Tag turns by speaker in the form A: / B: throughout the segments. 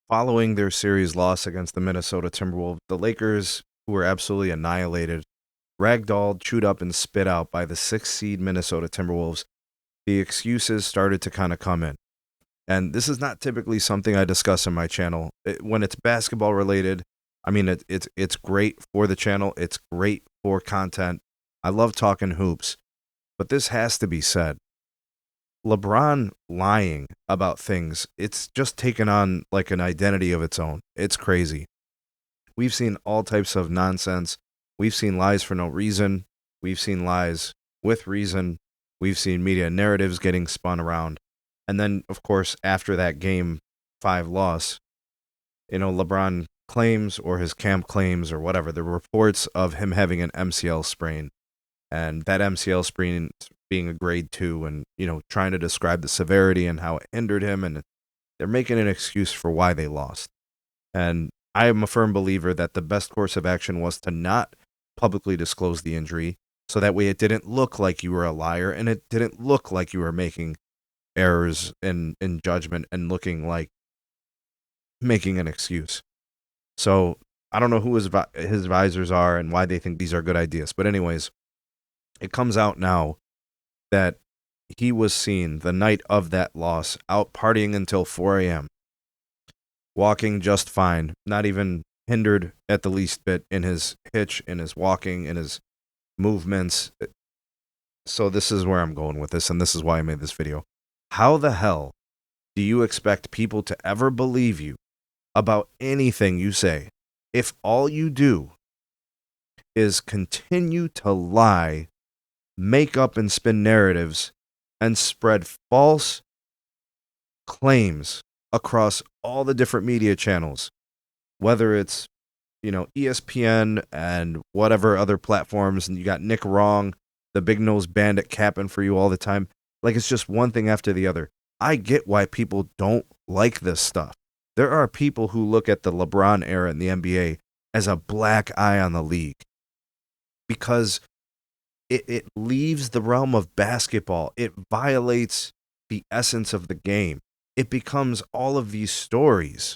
A: Following their series loss against the Minnesota Timberwolves, the Lakers, who were absolutely annihilated, ragdolled, chewed up, and spit out by the 6th seed Minnesota Timberwolves, the excuses started to kind of come in. And this is not typically something I discuss on my channel. When it's basketball related, I mean, it's great for the channel. It's great for content. I love talking hoops. But this has to be said. LeBron lying about things, it's just taken on like an identity of its own. It's crazy. We've seen all types of nonsense. We've seen lies for no reason. We've seen lies with reason. We've seen media narratives getting spun around. And then, of course, after that Game 5 loss, LeBron claims, or his camp claims, or whatever, the reports of him having an MCL sprain. And that MCL sprain being a grade 2, and, trying to describe the severity and how it hindered him. And they're making an excuse for why they lost. And I am a firm believer that the best course of action was to not publicly disclose the injury, so that way it didn't look like you were a liar, and it didn't look like you were making errors in judgment and looking like making an excuse. So I don't know who his advisors are and why they think these are good ideas. But anyways, it comes out now that he was seen the night of that loss out partying until 4 a.m., walking just fine, not even hindered at the least bit in his hitch, in his walking, in his movements. So this is where I'm going with this, and this is why I made this video. How the hell do you expect people to ever believe you about anything you say if all you do is continue to lie, make up and spin narratives, and spread false claims across all the different media channels, whether it's, ESPN and whatever other platforms, and you got Nick Wrong, the big nose bandit, capping for you all the time. Like, it's just one thing after the other. I get why people don't like this stuff. There are people who look at the LeBron era in the NBA as a black eye on the league because it leaves the realm of basketball. It violates the essence of the game. It becomes all of these stories.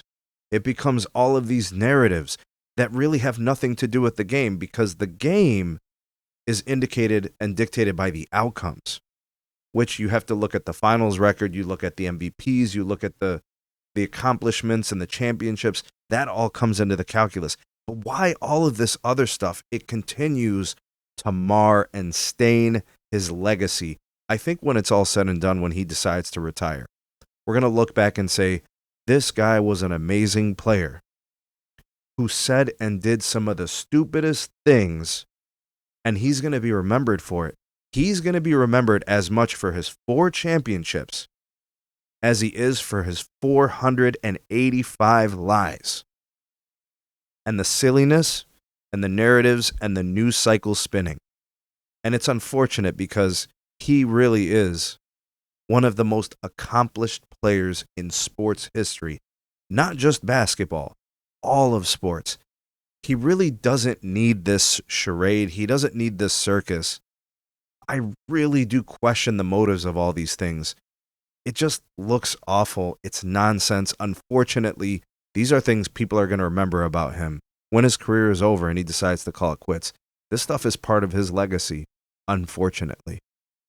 A: It becomes all of these narratives that really have nothing to do with the game, because the game is indicated and dictated by the outcomes, which you have to look at the finals record, you look at the MVPs, you look at the accomplishments and the championships. That all comes into the calculus. But why all of this other stuff? It continues to mar and stain his legacy. I think when it's all said and done, when he decides to retire, we're going to look back and say, this guy was an amazing player who said and did some of the stupidest things, and he's going to be remembered for it. He's going to be remembered as much for his 4 championships as he is for his 485 lies. And the silliness and the narratives and the news cycle spinning. And it's unfortunate because he really is one of the most accomplished players in sports history. Not just basketball, all of sports. He really doesn't need this charade. He doesn't need this circus. I really do question the motives of all these things. It just looks awful. It's nonsense. Unfortunately, these are things people are going to remember about him when his career is over and he decides to call it quits. This stuff is part of his legacy, unfortunately.